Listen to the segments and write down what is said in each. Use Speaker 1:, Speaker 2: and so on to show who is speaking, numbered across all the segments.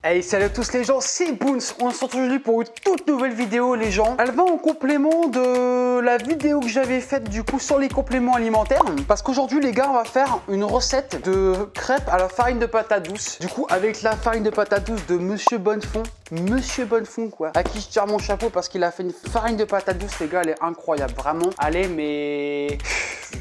Speaker 1: Hey, salut à tous les gens, c'est Boons. On se retrouve aujourd'hui pour une toute nouvelle vidéo les gens. Elle va en complément de la vidéo que j'avais faite du coup sur les compléments alimentaires. Parce qu'aujourd'hui les gars, on va faire une recette de crêpes à la farine de patate douce. Du coup avec la farine de patate douce de Monsieur Bonnefond. Monsieur Bonnefond quoi. À qui je tire mon chapeau parce qu'il a fait une farine de patate douce les gars, elle est incroyable. Vraiment, allez mais...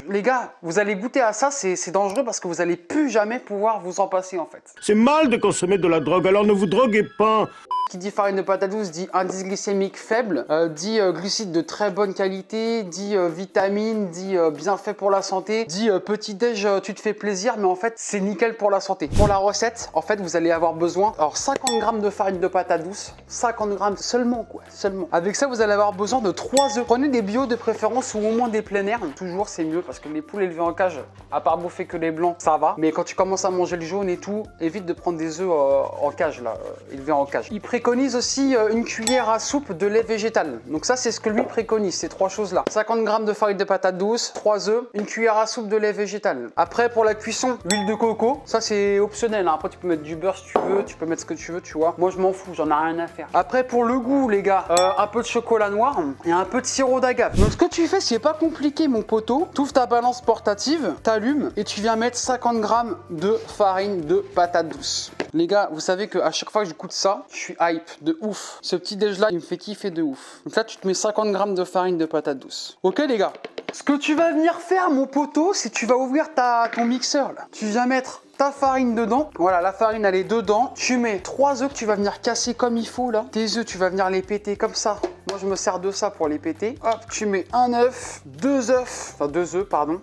Speaker 1: Les gars, vous allez goûter à ça, c'est dangereux parce que vous allez plus jamais pouvoir vous en passer en fait.
Speaker 2: C'est mal de consommer de la drogue, alors ne vous droguez pas.
Speaker 1: Qui dit farine de patate douce dit indice glycémique faible, dit glucides de très bonne qualité, dit vitamines, dit bien fait pour la santé, dit petit déj tu te fais plaisir, mais en fait c'est nickel pour la santé. Pour la recette, en fait vous allez avoir besoin, alors 50 g de farine de patate douce, 50 g seulement quoi, seulement. Avec ça vous allez avoir besoin de 3 œufs. Prenez des bio de préférence ou au moins des plein air, toujours c'est mieux parce que les poules élevées en cage, à part bouffer que les blancs, ça va. Mais quand tu commences à manger le jaune et tout, évite de prendre des œufs en cage là, élevés en cage. Il préconise aussi une cuillère à soupe de lait végétal. Donc ça c'est ce que lui préconise, ces trois choses là. 50 g de farine de patate douce, 3 œufs, une cuillère à soupe de lait végétal. Après pour la cuisson, l'huile de coco, ça c'est optionnel hein. Après tu peux mettre du beurre si tu veux, tu peux mettre ce que tu veux, tu vois. Moi je m'en fous, j'en ai rien à faire. Après pour le goût les gars, un peu de chocolat noir et un peu de sirop d'agave. Donc ce que tu fais c'est pas compliqué mon poteau. Tu ouvres ta balance portative, t'allumes et tu viens mettre 50 g de farine de patate douce. Les gars, vous savez qu'à chaque fois que je goûte ça, je suis hype de ouf. Ce petit déj là, il me fait kiffer de ouf. Donc là, tu te mets 50 g de farine de patate douce. Ok les gars, ce que tu vas venir faire mon poteau, c'est que tu vas ouvrir ton mixeur là. Tu viens mettre ta farine dedans. Voilà, la farine elle est dedans. Tu mets 3 œufs que tu vas venir casser comme il faut là. Tes œufs, tu vas venir les péter comme ça. Moi, je me sers de ça pour les péter. Hop, tu mets un œuf, 2 œufs, enfin 2 œufs, pardon.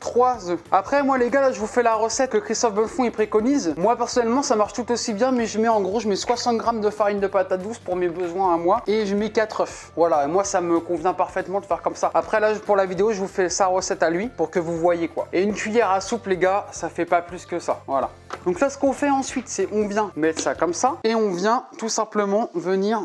Speaker 1: 3 œufs. Après moi les gars là je vous fais la recette que Christophe Bonnefond il préconise. Moi personnellement ça marche tout aussi bien mais je mets en gros 60 g de farine de patate douce pour mes besoins à moi et je mets 4 œufs. Voilà et moi ça me convient parfaitement de faire comme ça. Après là pour la vidéo je vous fais sa recette à lui pour que vous voyez quoi. Et une cuillère à soupe les gars ça fait pas plus que ça. Voilà. Donc là ce qu'on fait ensuite c'est on vient mettre ça comme ça et on vient tout simplement venir...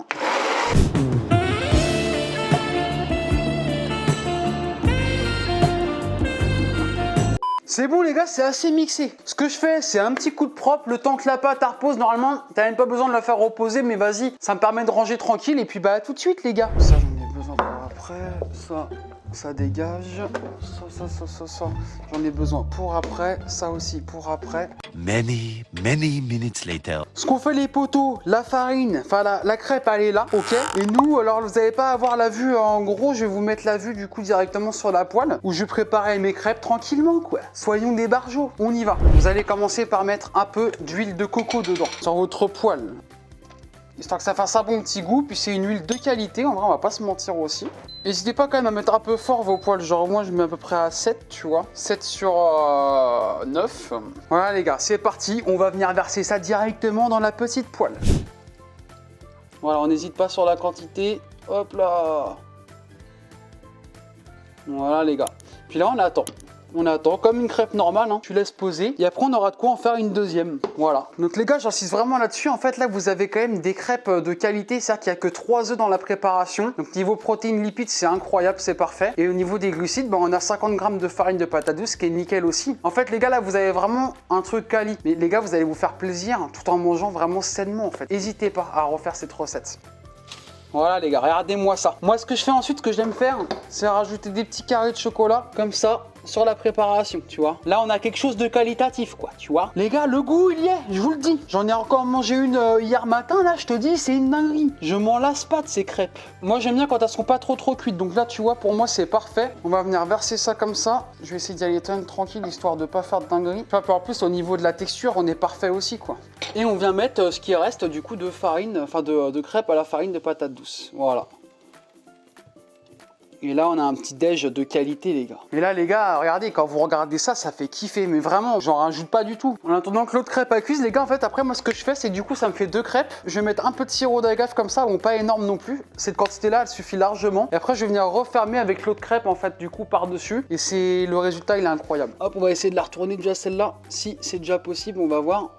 Speaker 1: C'est bon les gars, c'est assez mixé. Ce que je fais, c'est un petit coup de propre, le temps que la pâte repose. Normalement, t'as même pas besoin de la faire reposer, mais vas-y, ça me permet de ranger tranquille. Et puis bah tout de suite les gars. Ça j'en ai besoin pour après, ça dégage. Ça. J'en ai besoin pour après, ça aussi pour après.
Speaker 3: Many minutes later.
Speaker 1: Ce qu'on fait les poteaux, la farine, enfin la crêpe elle est là, ok. Et nous, alors vous n'allez pas avoir la vue, en gros je vais vous mettre la vue du coup directement sur la poêle où je vais préparer mes crêpes tranquillement quoi. Soyons des barjots, on y va. Vous allez commencer par mettre un peu d'huile de coco dedans, sur votre poêle. Histoire que ça fasse un bon petit goût, puis c'est une huile de qualité, en vrai on va pas se mentir aussi. N'hésitez pas quand même à mettre un peu fort vos poêles, genre moi je mets à peu près à 7 tu vois, 7 sur 9. Voilà les gars, c'est parti, on va venir verser ça directement dans la petite poêle. Voilà, on n'hésite pas sur la quantité, hop là. Voilà les gars, puis là on attend. On attend comme une crêpe normale, hein. Tu laisses poser et après on aura de quoi en faire une deuxième. Voilà. Donc les gars, j'insiste vraiment là-dessus. En fait, là, vous avez quand même des crêpes de qualité. C'est-à-dire qu'il n'y a que 3 œufs dans la préparation. Donc niveau protéines, lipides, c'est incroyable, c'est parfait. Et au niveau des glucides, on a 50 g de farine de patate douce, qui est nickel aussi. En fait, les gars, là, vous avez vraiment un truc quali. Mais les gars, vous allez vous faire plaisir tout en mangeant vraiment sainement, en fait. N'hésitez pas à refaire cette recette. Voilà les gars, regardez-moi ça. Moi ce que je fais ensuite, ce que j'aime faire, c'est rajouter des petits carrés de chocolat comme ça sur la préparation, tu vois. Là on a quelque chose de qualitatif quoi, tu vois. Les gars, le goût il y est, je vous le dis. J'en ai encore mangé une hier matin là, je te dis, c'est une dinguerie. Je m'en lasse pas de ces crêpes. Moi j'aime bien quand elles sont pas trop cuites, donc là tu vois, pour moi c'est parfait. On va venir verser ça comme ça. Je vais essayer d'y aller tranquille, histoire de pas faire de dinguerie. Tu vois, en plus au niveau de la texture, on est parfait aussi quoi. Et on vient mettre ce qui reste du coup de farine, enfin de crêpes à la farine de patate douce. Voilà. Et là, on a un petit déj de qualité, les gars. Et là, les gars, regardez, quand vous regardez ça, ça fait kiffer. Mais vraiment, j'en rajoute pas du tout. En attendant que l'autre crêpe à cuise, les gars, en fait, après, moi, ce que je fais, c'est du coup, ça me fait 2 crêpes. Je vais mettre un peu de sirop d'agave comme ça, bon, pas énorme non plus. Cette quantité-là, elle suffit largement. Et après, je vais venir refermer avec l'autre crêpe, en fait, du coup, par-dessus. Et c'est le résultat, il est incroyable. Hop, on va essayer de la retourner déjà celle-là. Si c'est déjà possible, on va voir.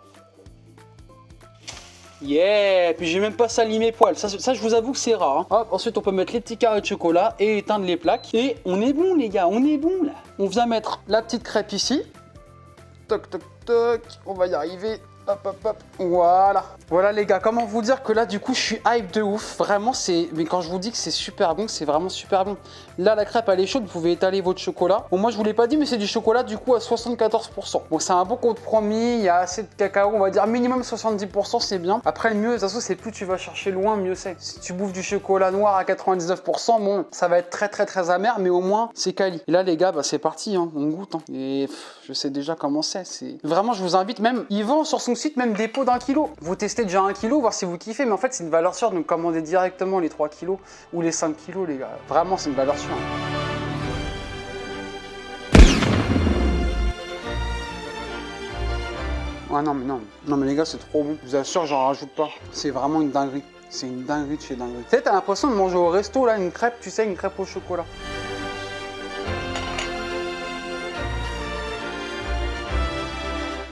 Speaker 1: Yeah, puis j'ai même pas sali mes poils, ça je vous avoue que c'est rare. Hein. Hop, ensuite on peut mettre les petits carrés de chocolat et éteindre les plaques. Et on est bon les gars, on est bon là. On vient mettre la petite crêpe ici. Toc toc toc, on va y arriver. Hop, hop, hop. Voilà. Voilà les gars, comment vous dire que là du coup je suis hype de ouf. Vraiment c'est... Mais quand je vous dis que c'est super bon, c'est vraiment super bon. Là la crêpe elle est chaude, vous pouvez étaler votre chocolat. Bon moi je vous l'ai pas dit mais c'est du chocolat du coup à 74%. Bon c'est un bon compromis, il y a assez de cacao, on va dire minimum 70%, c'est bien. Après le mieux, de toute façon c'est plus tu vas chercher loin, mieux c'est. Si tu bouffes du chocolat noir à 99%, bon ça va être très amer mais au moins c'est quali. Et là les gars, bah, c'est parti, hein, on goûte. Hein. Et je sais déjà comment c'est. Vraiment je vous invite même, il vend sur son site même des pots d'1 kilo. Vous testez déjà 1 kilo, voir si vous kiffez, mais en fait c'est une valeur sûre, donc commandez directement les 3 kilos ou les 5 kilos les gars. Vraiment c'est une valeur sûre. Ah non mais non, non mais les gars c'est trop bon. Je vous assure j'en rajoute pas. C'est vraiment une dinguerie. C'est une dinguerie de chez dinguerie. Tu sais t'as l'impression de manger au resto là une crêpe, tu sais une crêpe au chocolat.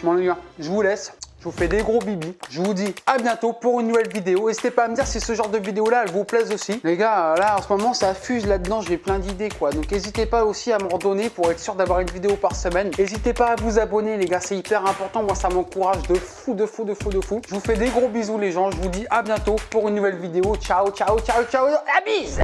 Speaker 1: Bon les gars, je vous laisse. Je vous fais des gros bibis. Je vous dis à bientôt pour une nouvelle vidéo. N'hésitez pas à me dire si ce genre de vidéo là elle vous plaise aussi. Les gars, là en ce moment ça fuse là-dedans, j'ai plein d'idées quoi. Donc n'hésitez pas aussi à me redonner pour être sûr d'avoir une vidéo par semaine. N'hésitez pas à vous abonner les gars, c'est hyper important. Moi ça m'encourage de fou. Je vous fais des gros bisous les gens. Je vous dis à bientôt pour une nouvelle vidéo. Ciao, ciao, ciao, ciao. La bise.